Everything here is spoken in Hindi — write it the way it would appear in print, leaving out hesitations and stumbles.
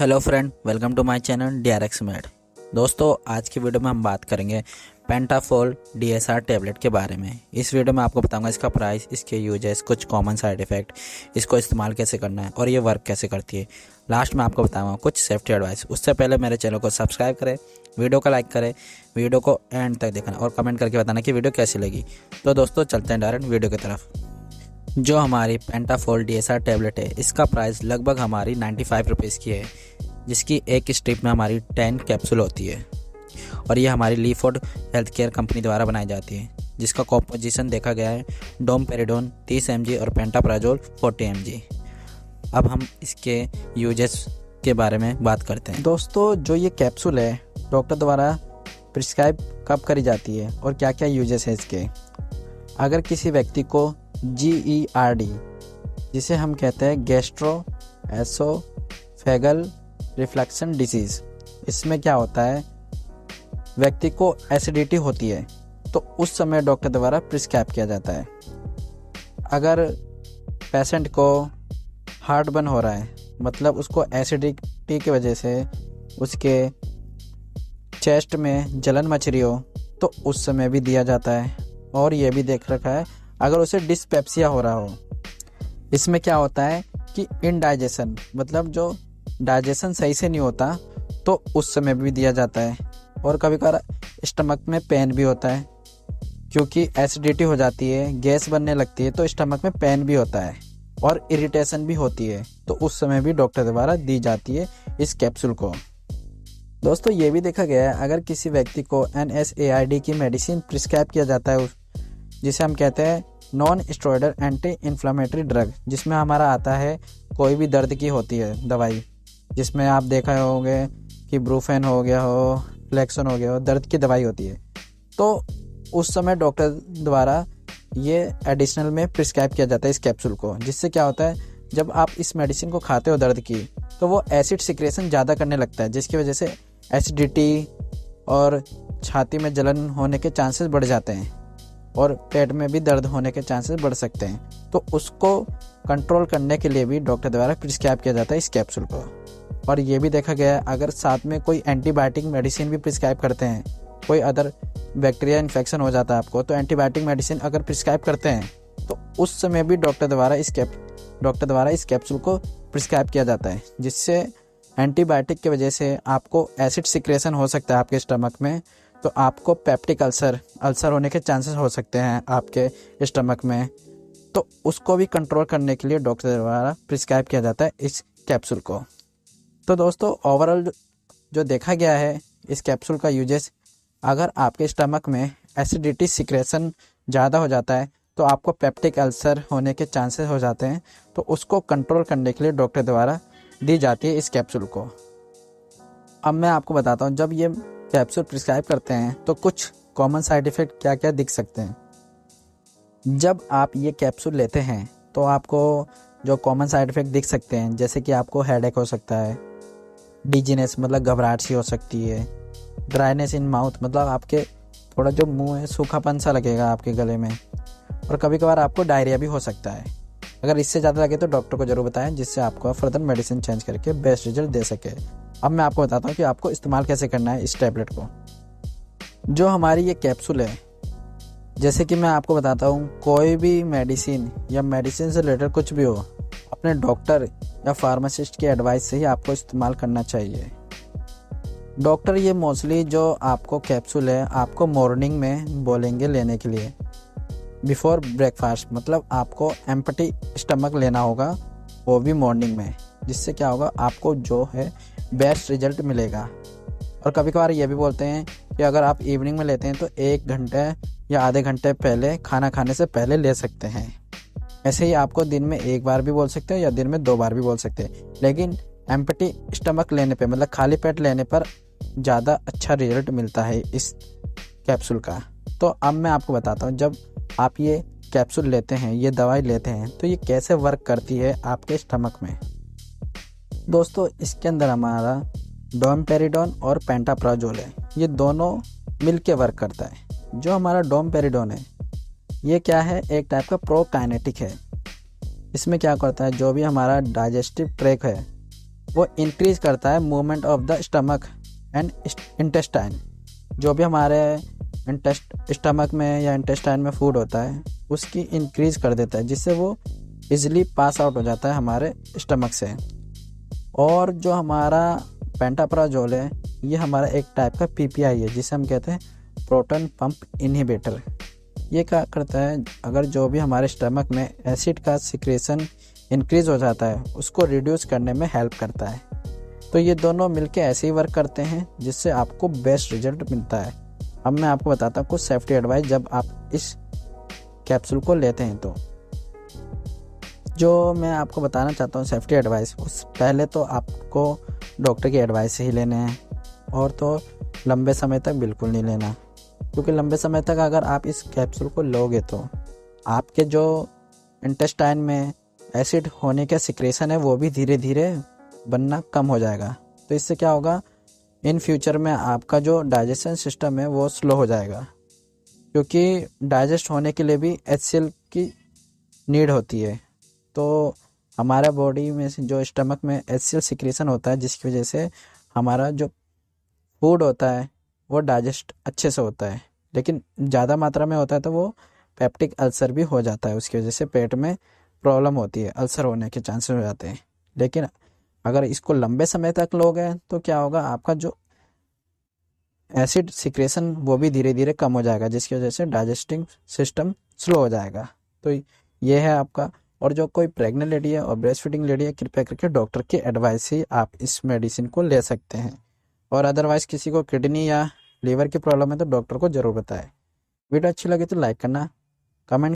Hello friend, welcome to my channel DRX made. दोस्तों, आज की वीडियो में हम बात करेंगे पेंटाफोल DSR टैबलेट के बारे में। इस वीडियो में आपको बताऊंगा इसका प्राइस, इसके यूजेस, कुछ कॉमन साइड इफ़ेक्ट, इसको इस्तेमाल कैसे करना है और ये वर्क कैसे करती है। लास्ट में आपको बताऊंगा कुछ सेफ्टी एडवाइस। उससे पहले मेरे चैनल को सब्सक्राइब करें, वीडियो को लाइक करें, वीडियो को एंड तक देखना और कमेंट करके बताना कि वीडियो कैसी लगी। तो दोस्तों, चलते हैं डायरेक्ट वीडियो की तरफ। जो हमारी पेंटाफोल DSR टैबलेट है, इसका प्राइस लगभग हमारी 95 रुपीज़ की है, जिसकी एक स्ट्रिप में हमारी 10 कैप्सूल होती है और ये हमारी लीफोर्ड हेल्थ केयर कंपनी द्वारा बनाई जाती है, जिसका कॉम्पोजिशन देखा गया है डोमपेरिडोन 30 mg और पेंटाप्राजोल 40 mg। अब हम इसके यूजेस के बारे में बात करते हैं। दोस्तों, जो ये कैप्सूल है डॉक्टर द्वारा प्रिस्क्राइब कब करी जाती है और क्या क्या यूजेस है इसके। अगर किसी व्यक्ति को GERD, जिसे हम कहते हैं गैस्ट्रो एसोफेगल रिफ्लक्शन डिजीज़, इसमें क्या होता है, व्यक्ति को एसिडिटी होती है तो उस समय डॉक्टर द्वारा प्रिस्क्राइब किया जाता है। अगर पेशेंट को हार्ट बर्न हो रहा है, मतलब उसको एसिडिटी की वजह से उसके चेस्ट में जलन मच रही हो, तो उस समय भी दिया जाता है। और ये भी देख रखा है अगर उसे डिस्पेप्सिया हो रहा हो। इसमें क्या होता है कि इनडाइजेशन, मतलब जो डाइजेशन सही से नहीं होता, तो उस समय भी दिया जाता है। और कभी कभार स्टमक में पेन भी होता है, क्योंकि एसिडिटी हो जाती है, गैस बनने लगती है, तो स्टमक में पेन भी होता है और इरिटेशन भी होती है, तो उस समय भी डॉक्टर द्वारा दी जाती है इस कैप्सूल को। दोस्तों, ये भी देखा गया है अगर किसी व्यक्ति को NSAID की मेडिसिन प्रिस्क्राइब किया जाता है, जिसे हम कहते हैं non steroidal anti inflammatory drug, जिसमें हमारा आता है कोई भी दर्द की होती है दवाई, जिसमें आप देखा होंगे कि ब्रूफेन हो गया हो, फ्लेक्सन हो गया हो, दर्द की दवाई होती है, तो उस समय डॉक्टर द्वारा ये एडिशनल में प्रिस्क्राइब किया जाता है इस कैप्सूल को। जिससे क्या होता है, जब आप इस मेडिसिन को खाते हो दर्द की, तो वो एसिड सिक्रेशन ज़्यादा करने लगता है, जिसकी वजह से एसिडिटी और छाती में जलन होने के चांसेस बढ़ जाते हैं और पेट में भी दर्द होने के चांसेस बढ़ सकते हैं। तो उसको कंट्रोल करने के लिए भी डॉक्टर द्वारा प्रिस्क्राइब किया जाता है इस कैप्सूल को। और ये भी देखा गया है अगर साथ में कोई एंटीबायोटिक मेडिसिन भी प्रिस्क्राइब करते हैं, कोई अदर बैक्टीरिया इन्फेक्शन हो जाता है आपको, तो एंटीबायोटिक मेडिसिन अगर प्रिस्क्राइब करते हैं, तो उस समय भी डॉक्टर द्वारा इस कैप्सूल को प्रिस्क्राइब किया जाता है। जिससे एंटीबायोटिक की वजह से आपको एसिड सिक्रेशन हो सकता है आपके स्टमक में, तो आपको पेप्टिक अल्सर होने के चांसेस हो सकते हैं आपके स्टमक में, तो उसको भी कंट्रोल करने के लिए डॉक्टर द्वारा प्रिस्क्राइब किया जाता है इस कैप्सूल को। तो दोस्तों, ओवरऑल जो देखा गया है इस कैप्सूल का यूजेस, अगर आपके स्टमक में एसिडिटी सिक्रेशन ज़्यादा हो जाता है, तो आपको पेप्टिक अल्सर होने के चांसेस हो जाते हैं, तो उसको कंट्रोल करने के लिए डॉक्टर द्वारा दी जाती है इस कैप्सूल को। अब मैं आपको बताता हूँ, जब ये कैप्सूल प्रिस्क्राइब करते हैं तो कुछ कॉमन साइड इफ़ेक्ट क्या क्या दिख सकते हैं। जब आप ये कैप्सूल लेते हैं तो आपको जो कॉमन साइड इफ़ेक्ट दिख सकते हैं, जैसे कि आपको हेडेक हो सकता है, डिजीनेस मतलब घबराहट सी हो सकती है, ड्राइनेस इन माउथ मतलब आपके थोड़ा जो मुंह है सूखापन सा लगेगा आपके गले में, और कभी कभार आपको डायरिया भी हो सकता है। अगर इससे ज़्यादा लगे तो डॉक्टर को ज़रूर बताएं, जिससे आपको फर्दर मेडिसिन चेंज करके बेस्ट रिजल्ट दे सके। अब मैं आपको बताता हूँ कि आपको इस्तेमाल कैसे करना है इस टैबलेट को। जो हमारी ये कैप्सूल है, जैसे कि मैं आपको बताता हूँ, कोई भी मेडिसिन या मेडिसिन से रिलेटेड कुछ भी हो, अपने डॉक्टर या फार्मासिस्ट की एडवाइस से ही आपको इस्तेमाल करना चाहिए। डॉक्टर ये मोस्टली जो आपको कैप्सूल है आपको मॉर्निंग में बोलेंगे लेने के लिए, बिफोर ब्रेकफास्ट, मतलब आपको एम्प्टी स्टमक लेना होगा, वो भी मॉर्निंग में। जिससे क्या होगा, आपको जो है बेस्ट रिजल्ट मिलेगा। और कभी कभार ये भी बोलते हैं कि अगर आप इवनिंग में लेते हैं तो 1 घंटे या आधे घंटे पहले, खाना खाने से पहले ले सकते हैं। ऐसे ही आपको दिन में 1 बार भी बोल सकते हैं या दिन में 2 बार भी बोल सकते हैं, लेकिन एम्प्टी स्टमक लेने पे, मतलब खाली पेट लेने पर ज़्यादा अच्छा रिजल्ट मिलता है इस कैप्सूल का। तो अब मैं आपको बताता हूँ, जब आप ये कैप्सूल लेते हैं, ये दवाई लेते हैं, तो ये कैसे वर्क करती है आपके स्टमक में। दोस्तों, इसके अंदर हमारा डोमपेरिडोन और पेंटाप्राजोल है, ये दोनों मिलके वर्क करता है। जो हमारा डोमपेरिडोन है, ये क्या है, एक टाइप का प्रोकाइनेटिक है। इसमें क्या करता है, जो भी हमारा डाइजेस्टिव ट्रैक्ट है वो इंक्रीज करता है movement of the stomach and intestine. जो भी हमारे स्टमक में या इंटेस्टाइन में फूड होता है उसकी इंक्रीज कर देता है, जिससे वो इजीली पास आउट हो जाता है हमारे स्टमक से। और जो हमारा पेंटाप्राजोल है ये हमारा एक टाइप का पीपीआई है, जिसे हम कहते हैं प्रोटॉन पंप इनहिबिटर। ये क्या करता है, अगर जो भी हमारे स्टमक में एसिड का सिक्रेशन इंक्रीज हो जाता है उसको रिड्यूस करने में हेल्प करता है। तो ये दोनों मिलके ऐसे ही वर्क करते हैं जिससे आपको बेस्ट रिजल्ट मिलता है। अब मैं आपको बताता हूँ कुछ सेफ्टी एडवाइस जब आप इस कैप्सूल को लेते हैं। तो जो मैं आपको बताना चाहता हूँ सेफ्टी एडवाइस, उस पहले तो आपको डॉक्टर की एडवाइस ही लेने हैं, और तो लंबे समय तक बिल्कुल नहीं लेना, क्योंकि लंबे समय तक अगर आप इस कैप्सूल को लोगे तो आपके जो इंटेस्टाइन में एसिड होने का सिक्रेशन है वो भी धीरे धीरे बनना कम हो जाएगा। तो इससे क्या होगा, इन फ्यूचर में आपका जो डाइजेशन सिस्टम है वो स्लो हो जाएगा, क्योंकि डाइजेस्ट होने के लिए भी HCl की नीड होती है। तो हमारा बॉडी में से जो स्टमक में HCl सिक्रेशन होता है, जिसकी वजह से हमारा जो फूड होता है वो डाइजेस्ट अच्छे से होता है। लेकिन ज़्यादा मात्रा में होता है तो वो पेप्टिक अल्सर भी हो जाता है, उसकी वजह से पेट में प्रॉब्लम होती है, अल्सर होने के चांसेस हो जाते हैं। लेकिन अगर इसको लंबे समय तक लोगे तो क्या होगा, आपका जो एसिड सिक्रेशन वो भी धीरे धीरे कम हो जाएगा, जिसकी वजह से डाइजेस्टिंग सिस्टम स्लो हो जाएगा। तो ये है आपका। और जो कोई प्रेग्नेंट लेडी है और ब्रेस्ट फीडिंग लेडी है, कृपया करके डॉक्टर की एडवाइस ही आप इस मेडिसिन को ले सकते हैं। और अदरवाइज किसी को किडनी या लीवर की प्रॉब्लम है तो डॉक्टर को ज़रूर बताएं। वीडियो अच्छी लगी तो लाइक करना, कमेंट